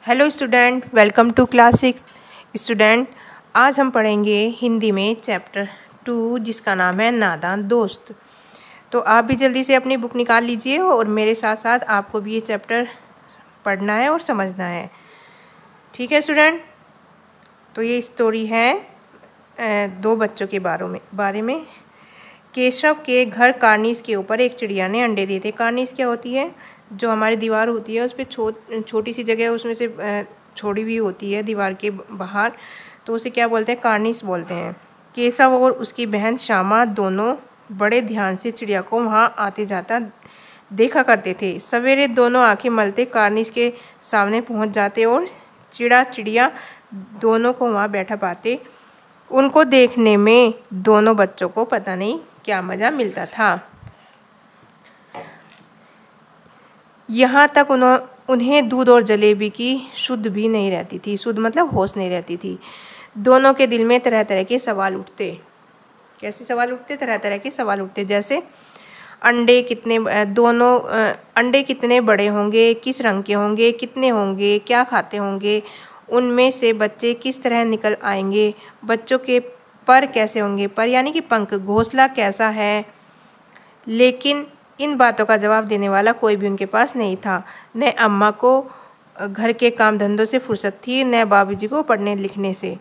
Hello student, welcome to class 6। Student, आज हम पढ़ेंगे हिंदी में चैप्टर 2 जिसका नाम है नादान दोस्त। तो आप भी जल्दी से अपनी बुक निकाल लीजिए और मेरे साथ साथ आपको भी ये चैप्टर पढ़ना है और समझना है। ठीक है स्टूडेंट। तो ये स्टोरी है दो बच्चों के बारे में। केशव के घर कार्निस के ऊपर एक चिड़िया ने अंडे दिए थे। कार्निस क्या होती है? जो हमारी दीवार होती है उस पर छोटी सी जगह उसमें से छोड़ी हुई होती है दीवार के बाहर, तो उसे क्या बोलते हैं? कार्निस बोलते हैं। केशव और उसकी बहन श्यामा दोनों बड़े ध्यान से चिड़िया को वहाँ आते जाता देखा करते थे। सवेरे दोनों आंखें मलते कार्निस के सामने पहुँच जाते और चिड़िया दोनों को वहाँ बैठा पाते। उनको देखने में दोनों बच्चों को पता नहीं क्या मज़ा मिलता था। यहाँ तक उन्हें दूध और जलेबी की शुद्ध भी नहीं रहती थी। शुद्ध मतलब होश नहीं रहती थी। दोनों के दिल में तरह तरह के सवाल उठते। कैसे सवाल उठते? तरह तरह के सवाल उठते, जैसे अंडे कितने बड़े होंगे, किस रंग के होंगे, कितने होंगे, क्या खाते होंगे, उनमें से बच्चे किस तरह निकल आएंगे, बच्चों के पर कैसे होंगे, पर यानी कि पंख, घोंसला कैसा है। लेकिन इन बातों का जवाब देने वाला कोई भी उनके पास नहीं था। न अम्मा को घर के काम धंधों से फुर्सत थी, न बाबूजी को पढ़ने लिखने से।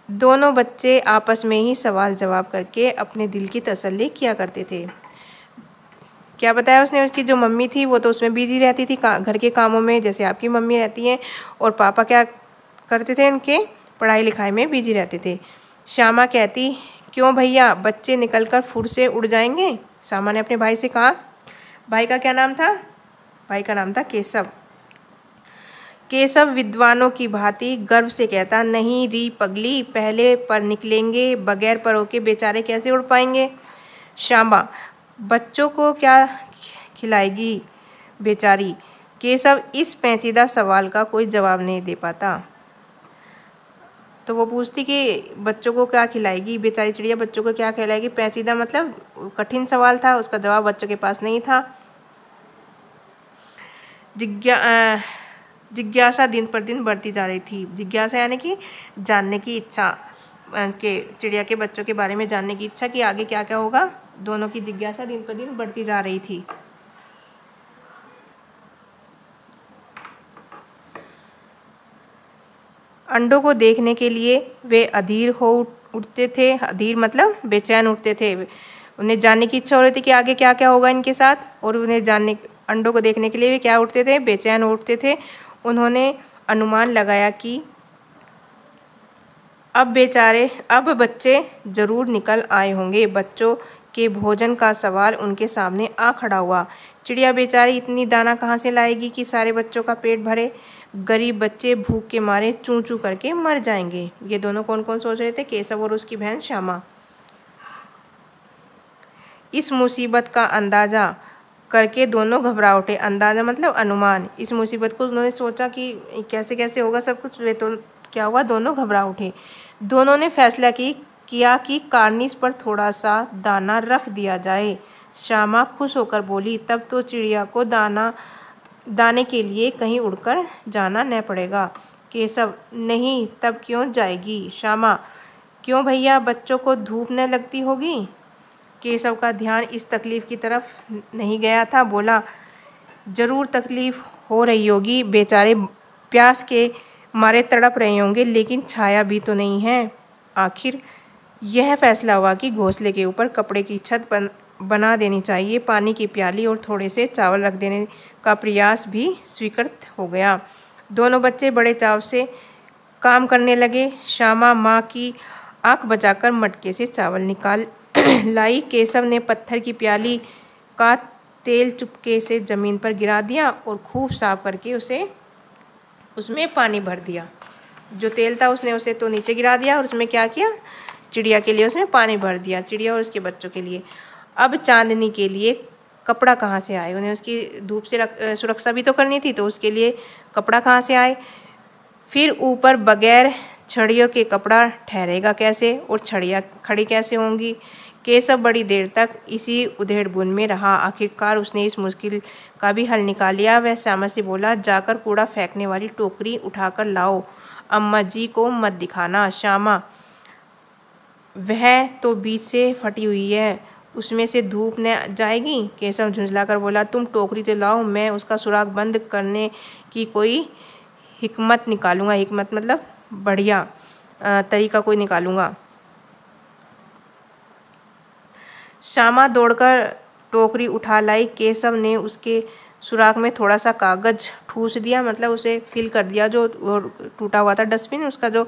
दोनों बच्चे आपस में ही सवाल जवाब करके अपने दिल की तसल्ली किया करते थे। क्या बताया उसने? उसकी जो मम्मी थी वो तो उसमें बिजी रहती थी घर के कामों में, जैसे आपकी मम्मी रहती हैं, और पापा क्या करते थे? इनके पढ़ाई लिखाई में बिजी रहते थे। श्यामा कहती, क्यों भैया, बच्चे निकलकर फुर से उड़ जाएंगे? श्यामा ने अपने भाई से कहा। भाई का क्या नाम था? भाई का नाम था केशव। केशव विद्वानों की भांति गर्व से कहता, नहीं री पगली, पहले पर निकलेंगे, बगैर परों के बेचारे कैसे उड़ पाएंगे। श्यामा, बच्चों को क्या खिलाएगी बेचारी? केशव इस पेचीदा सवाल का कोई जवाब नहीं दे पाता। तो वो पूछती कि बच्चों को क्या खिलाएगी बेचारी चिड़िया, बच्चों को क्या खिलाएगी। पेचीदा मतलब कठिन सवाल था, उसका जवाब बच्चों के पास नहीं था। जिज्ञासा दिन पर दिन बढ़ती जा रही थी। जिज्ञासा यानी कि जानने की इच्छा, के चिड़िया के बच्चों के बारे में जानने की इच्छा कि आगे क्या क्या होगा। दोनों की जिज्ञासा दिन पर दिन बढ़ती जा रही थी। अंडों को देखने के लिए वे अधीर हो उठते थे। अधीर मतलब बेचैन उठते थे। उन्हें जानने की इच्छा हो रही थी कि आगे क्या क्या होगा इनके साथ, और अंडों को देखने के लिए वे क्या उठते थे? बेचैन उठते थे। उन्होंने अनुमान लगाया कि अब बच्चे जरूर निकल आए होंगे। बच्चों के भोजन का सवाल उनके सामने आ खड़ा हुआ। चिड़िया बेचारी इतनी दाना कहाँ से लाएगी कि सारे बच्चों का पेट भरे? गरीब बच्चे भूख के मारे चूं चूं करके मर जाएंगे। ये दोनों कौन कौन सोच रहे थे? केशव और उसकी बहन श्यामा। इस मुसीबत का अंदाजा करके दोनों घबरा उठे। अंदाजा मतलब अनुमान। इस मुसीबत को उन्होंने सोचा कि कैसे कैसे होगा सब कुछ। वे तो क्या हुआ? दोनों घबरा उठे। दोनों ने फैसला किया कि कार्निस पर थोड़ा सा दाना रख दिया जाए। श्यामा खुश होकर बोली, तब तो चिड़िया को दाने के लिए कहीं उड़कर जाना न पड़ेगा। केशव, नहीं, तब क्यों जाएगी? श्यामा, क्यों भैया, बच्चों को धूप न लगती होगी? केशव का ध्यान इस तकलीफ की तरफ नहीं गया था। बोला, जरूर तकलीफ हो रही होगी, बेचारे प्यास के मारे तड़प रहे होंगे, लेकिन छाया भी तो नहीं है। आखिर यह फैसला हुआ कि घोंसले के ऊपर कपड़े की छत बना देनी चाहिए। पानी की प्याली और थोड़े से चावल रख देने का प्रयास भी स्वीकृत हो गया। दोनों बच्चे बड़े चाव से काम करने लगे। श्यामा माँ की आंख बचाकर मटके से चावल निकाल लाई। केशव ने पत्थर की प्याली का तेल चुपके से जमीन पर गिरा दिया और खूब साफ करके उसमें पानी भर दिया। जो तेल था उसने उसे तो नीचे गिरा दिया, और उसमें क्या किया? चिड़िया के लिए उसमें पानी भर दिया, चिड़िया और उसके बच्चों के लिए। अब चांदनी के लिए कपड़ा कहाँ से आए? उन्हें उसकी धूप से सुरक्षा भी तो करनी थी, तो उसके लिए कपड़ा कहाँ से आए? फिर ऊपर बगैर छड़ियों के कपड़ा ठहरेगा कैसे, और छड़ियाँ खड़ी कैसे होंगी? केशव बड़ी देर तक इसी उधेड़-बुन में रहा। आखिरकार उसने इस मुश्किल का भी हल निकाल लिया। वह श्यामा से बोला, जाकर कूड़ा फेंकने वाली टोकरी उठाकर लाओ, अम्मा जी को मत दिखाना। श्यामा, वह तो बीच से फटी हुई है, उसमें से धूप न जाएगी। केशव झुंझलाकर बोला, तुम टोकरी तो लाओ, मैं उसका सुराख बंद करने की कोई हिकमत निकालूंगा। हिकमत मतलब बढ़िया तरीका कोई निकालूंगा। श्यामा दौड़कर टोकरी उठा लाई। केशव ने उसके सुराख में थोड़ा सा कागज ठूस दिया, मतलब उसे फिल कर दिया। जो टूटा हुआ था डस्टबिन, उसका जो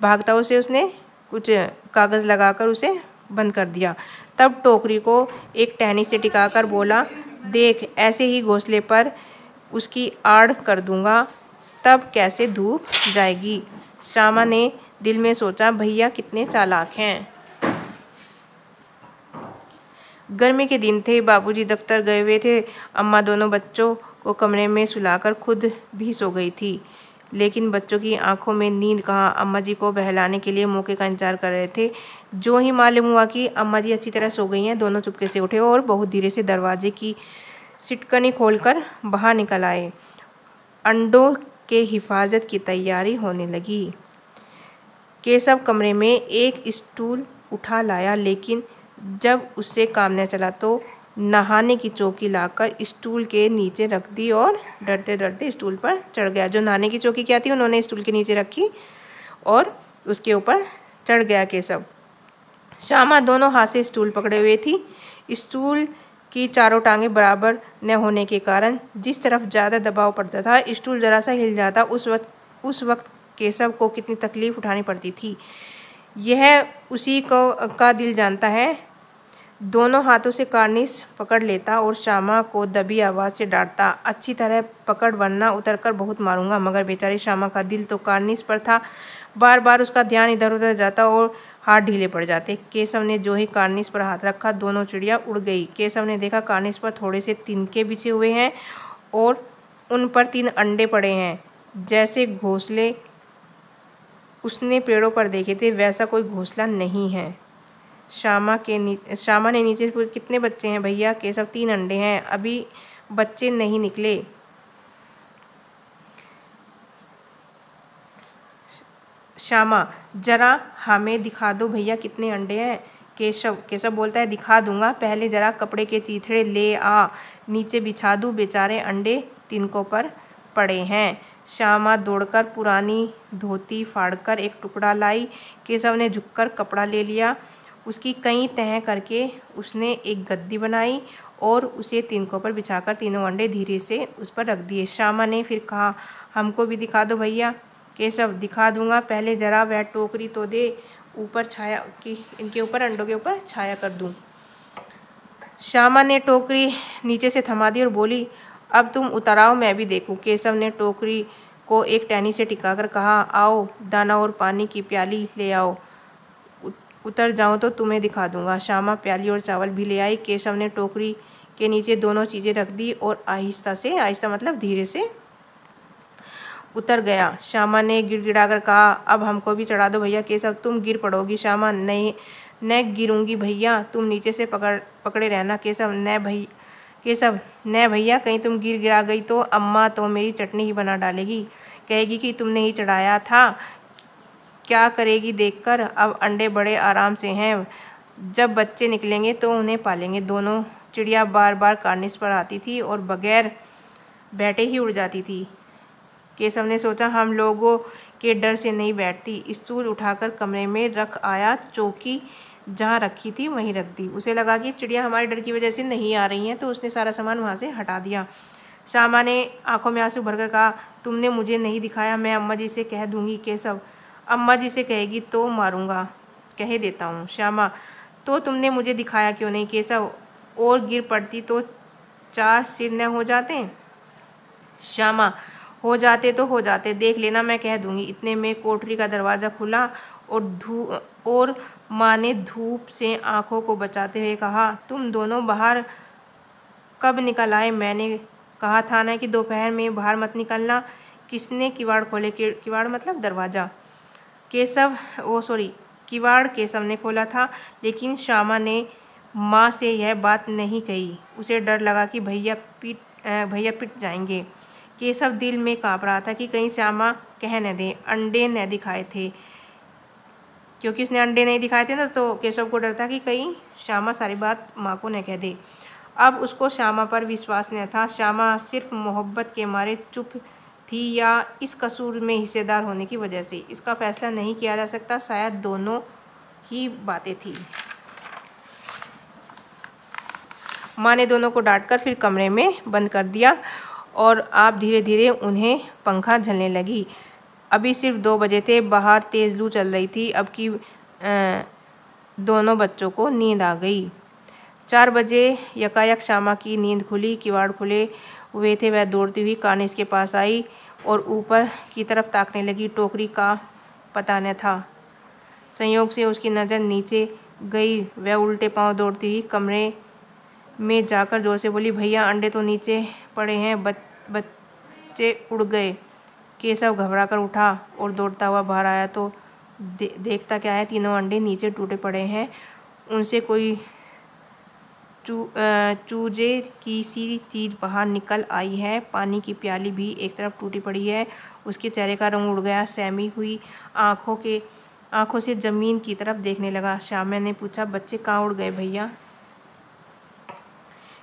भाग था उसे उसने कुछ कागज लगाकर उसे बंद कर दिया। तब टोकरी को एक टहनी से टिकाकर बोला, देख, ऐसे ही घोंसले पर उसकी आड़ कर दूंगा, तब कैसे धूप जाएगी। श्यामा ने दिल में सोचा, भैया कितने चालाक हैं। गर्मी के दिन थे, बाबूजी दफ्तर गए हुए थे। अम्मा दोनों बच्चों को कमरे में सुलाकर खुद भी सो गई थी, लेकिन बच्चों की आंखों में नींद कहाँ। अम्मा जी को बहलाने के लिए मौके का इंतजार कर रहे थे। जो ही मालूम हुआ कि अम्मा जी अच्छी तरह सो गई हैं, दोनों चुपके से उठे और बहुत धीरे से दरवाजे की सिटकनी खोलकर बाहर निकल आए। अंडों के हिफाजत की तैयारी होने लगी। केशव कमरे में एक स्टूल उठा लाया, लेकिन जब उससे काम न चला तो नहाने की चौकी लाकर स्टूल के नीचे रख दी और डरते डरते स्टूल पर चढ़ गया। जो नहाने की चौकी क्या थी, उन्होंने स्टूल के नीचे रखी और उसके ऊपर चढ़ गया केशव। श्यामा दोनों हाथ से स्टूल पकड़े हुए थी। स्टूल की चारों टांगें बराबर न होने के कारण जिस तरफ ज़्यादा दबाव पड़ता था, स्टूल जरा सा हिल जाता। उस वक्त केशव को कितनी तकलीफ उठानी पड़ती थी, यह उसी का दिल जानता है। दोनों हाथों से कार्निश पकड़ लेता और श्यामा को दबी आवाज़ से डांटता, अच्छी तरह पकड़ वरना उतरकर बहुत मारूंगा। मगर बेचारी श्यामा का दिल तो कार्निश पर था। बार बार उसका ध्यान इधर उधर जाता और हाथ ढीले पड़ जाते। केशव ने जो ही कार्निश पर हाथ रखा, दोनों चिड़िया उड़ गई। केशव ने देखा कार्निश पर थोड़े से तिनके बिछे हुए हैं और उन पर 3 अंडे पड़े हैं। जैसे घोंसले उसने पेड़ों पर देखे थे, वैसा कोई घोंसला नहीं है। श्यामा ने नीचे पूछा, कितने बच्चे हैं भैया। केशव, 3 अंडे हैं, अभी बच्चे नहीं निकले। श्यामा, जरा हमें दिखा दो भैया कितने अंडे हैं। केशव बोलता है, दिखा दूंगा, पहले जरा कपड़े के चीथड़े ले आ, नीचे बिछा दूं, बेचारे अंडे तिनकों पर पड़े हैं। श्यामा दौड़कर पुरानी धोती फाड़कर एक टुकड़ा लाई। केशव ने झुककर कपड़ा ले लिया। उसकी कई तह करके उसने एक गद्दी बनाई और उसे तिनकों पर बिछाकर तीनों अंडे धीरे से उस पर रख दिए। श्यामा ने फिर कहा, हमको भी दिखा दो भैया। केशव, दिखा दूंगा, पहले जरा वह टोकरी तो दे, ऊपर छाया की इनके ऊपर अंडों के ऊपर छाया कर दूं। श्यामा ने टोकरी नीचे से थमा दी और बोली, अब तुम उतराओ, मैं भी देखूं। केशव ने टोकरी को एक टहनी से टिकाकर कहा, आओ, दाना और पानी की प्याली ले आओ, उतर जाऊं तो तुम्हें दिखा दूंगा। श्यामा प्याली और चावल भी ले आई। केशव ने टोकरी के नीचे दोनों चीज़ें रख दी और आहिस्ता मतलब धीरे से उतर गया। श्यामा ने गिड़गिड़ाकर कहा, अब हमको भी चढ़ा दो भैया। केशव, तुम गिर पड़ोगी। श्यामा, नहीं, न गिरूंगी भैया, तुम नीचे से पकड़े रहना। केशव, न भैया, कहीं तुम गिरा गई तो अम्मा तो मेरी चटनी ही बना डालेगी, कहेगी कि तुमने ही चढ़ाया था। क्या करेगी देखकर, अब अंडे बड़े आराम से हैं, जब बच्चे निकलेंगे तो उन्हें पालेंगे। दोनों चिड़िया बार बार कार्निश पर आती थी और बगैर बैठे ही उड़ जाती थी। केशव ने सोचा, हम लोगों के डर से नहीं बैठती। स्टूल उठाकर कमरे में रख आया, चौकी जहाँ रखी थी वहीं रख दी। उसे लगा कि चिड़िया हमारे डर की वजह से नहीं आ रही हैं, तो उसने सारा सामान वहाँ से हटा दिया। श्यामा ने आंखों में आंसू भरकर कहा, तुमने मुझे नहीं दिखाया, मैं अम्मा जी से कह दूंगी। केशव, अम्मा जी से कहेगी तो मारूंगा, कह देता हूँ। श्यामा, तो तुमने मुझे दिखाया क्यों नहीं। केशव, और गिर पड़ती तो 4 सिर न हो जाते। श्यामा, हो जाते तो हो जाते, देख लेना, मैं कह दूंगी। इतने में कोठरी का दरवाज़ा खुला और माँ ने धूप से आंखों को बचाते हुए कहा, तुम दोनों बाहर कब निकल आए। मैंने कहा था ना कि दोपहर में बाहर मत निकलना। किसने किवाड़ खोले। किवाड़ मतलब दरवाज़ा। किवाड़ केशव ने खोला था, लेकिन श्यामा ने माँ से यह बात नहीं कही। उसे डर लगा कि भैया पिट जाएंगे। केशव दिल में काँप रहा था कि कहीं श्यामा कह न दे अंडे न दिखाए थे, क्योंकि उसने अंडे नहीं दिखाए थे ना, तो केशव को डर था कि कहीं श्यामा सारी बात माँ को न कह दे। अब उसको श्यामा पर विश्वास न था। श्यामा सिर्फ मोहब्बत के मारे चुप थी या इस कसूर में हिस्सेदार होने की वजह से, इसका फैसला नहीं किया जा सकता। शायद दोनों ही बातें थी। माँ ने दोनों को डांटकर फिर कमरे में बंद कर दिया और आप धीरे धीरे उन्हें पंखा झलने लगी। अभी सिर्फ 2 बजे थे, बाहर तेज़ लू चल रही थी। अब की दोनों बच्चों को नींद आ गई। 4 बजे यकायक श्यामा की नींद खुली। किवाड़ खुले हुए थे। वह दौड़ती हुई कार्निस के पास आई और ऊपर की तरफ ताकने लगी। टोकरी का पता न था। संयोग से उसकी नज़र नीचे गई। वह उल्टे पांव दौड़ती हुई कमरे में जाकर जोर से बोली, भैया अंडे तो नीचे पड़े हैं। बच्चे उड़ गए। केशव घबरा कर उठा और दौड़ता हुआ बाहर आया तो देखता क्या है, तीनों अंडे नीचे टूटे पड़े हैं। उनसे कोई चूजे की सी चीज़ बाहर निकल आई है। पानी की प्याली भी एक तरफ टूटी पड़ी है। उसके चेहरे का रंग उड़ गया। सहमी हुई आंखों से ज़मीन की तरफ देखने लगा। श्यामा ने पूछा, बच्चे कहाँ उड़ गए भैया?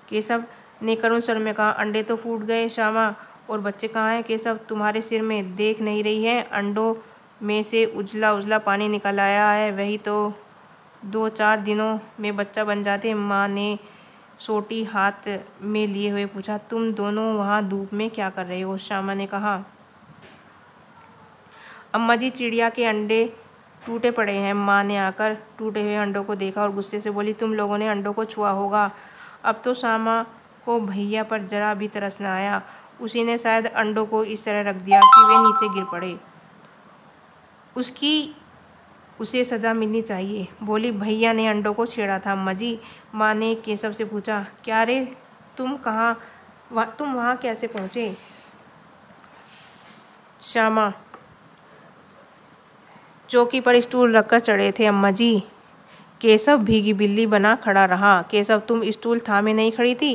केशव ने करुण स्वर में कहा, अंडे तो फूट गए श्यामा, और बच्चे कहाँ हैं? केशव, तुम्हारे सिर में देख नहीं रही है? अंडों में से उजला उजला पानी निकल आया है। वही तो 2-4 दिनों में बच्चा बन जाते। माँ ने सोटी हाथ में लिए हुए पूछा, तुम दोनों वहाँ धूप में क्या कर रहे हो? श्यामा ने कहा, अम्मा जी चिड़िया के अंडे टूटे पड़े हैं। माँ ने आकर टूटे हुए अंडों को देखा और गुस्से से बोली, तुम लोगों ने अंडों को छुआ होगा। अब तो श्यामा को भैया पर जरा भी तरस न आया। उसी ने शायद अंडों को इस तरह रख दिया कि वे नीचे गिर पड़े। उसे सज़ा मिलनी चाहिए। बोली, भैया ने अंडों को छेड़ा था अम्मा जी। माँ ने केशव से पूछा, क्या रे, तुम वहाँ कैसे पहुँचे? श्यामा, चौकी पर स्टूल रखकर चढ़े थे अम्मा जी। केशव भीगी बिल्ली बना खड़ा रहा। केशव, तुम स्टूल थामे नहीं खड़ी थी?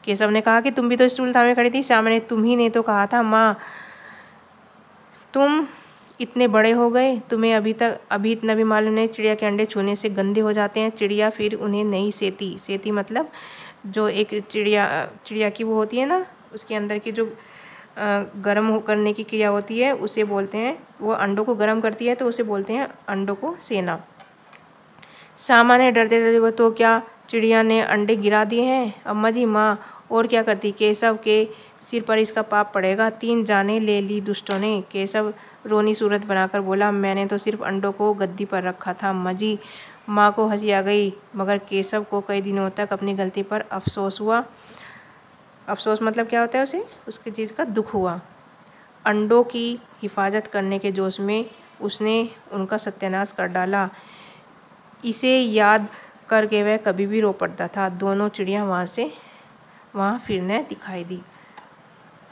केशव ने कहा कि तुम भी तो स्टूल थामे खड़ी थी। श्यामा ने, तुम ही ने तो कहा था माँ, तुम इतने बड़े हो गए, तुम्हें अभी इतना भी मालूम नहीं चिड़िया के अंडे छूने से गंदे हो जाते हैं। चिड़िया फिर उन्हें नहीं सेती मतलब जो एक चिड़िया की वो होती है ना, उसके अंदर की जो गर्म करने की क्रिया होती है, उसे बोलते हैं, वो अंडों को गर्म करती है तो उसे बोलते हैं अंडों को सेना। श्यामा ने डरते डरते, वो तो क्या चिड़िया ने अंडे गिरा दिए हैं अम्मा जी? माँ, और क्या करती? केशव के सिर पर इसका पाप पड़ेगा। 3 जाने ले ली दुष्टों ने। केशव रोनी सूरत बनाकर बोला, मैंने तो सिर्फ अंडों को गद्दी पर रखा था अम्मा जी। माँ को हंसी आ गई, मगर केशव को कई दिनों तक अपनी गलती पर अफसोस हुआ। अफसोस मतलब क्या होता है? उसे उसकी चीज़ का दुख हुआ। अंडों की हिफाजत करने के जोश में उसने उनका सत्यानाश कर डाला। इसे याद करके वह कभी भी रो पड़ता था। दोनों चिड़िया वहाँ फिर न दिखाई दी।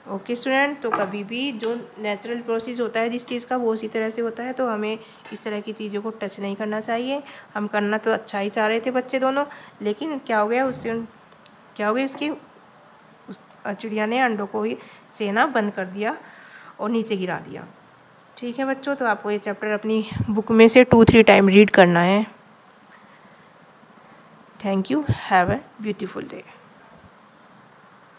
ओके स्टूडेंट, तो कभी भी जो नेचुरल प्रोसेस होता है जिस चीज़ का, वो उसी तरह से होता है। तो हमें इस तरह की चीज़ों को टच नहीं करना चाहिए। हम करना तो अच्छा ही चाह रहे थे बच्चे दोनों, लेकिन क्या हो गया उसकी चिड़िया ने अंडों को ही सेना बंद कर दिया और नीचे गिरा दिया। ठीक है बच्चों, तो आपको ये चैप्टर अपनी बुक में से 2-3 टाइम रीड करना है। Thank you. Have a beautiful day.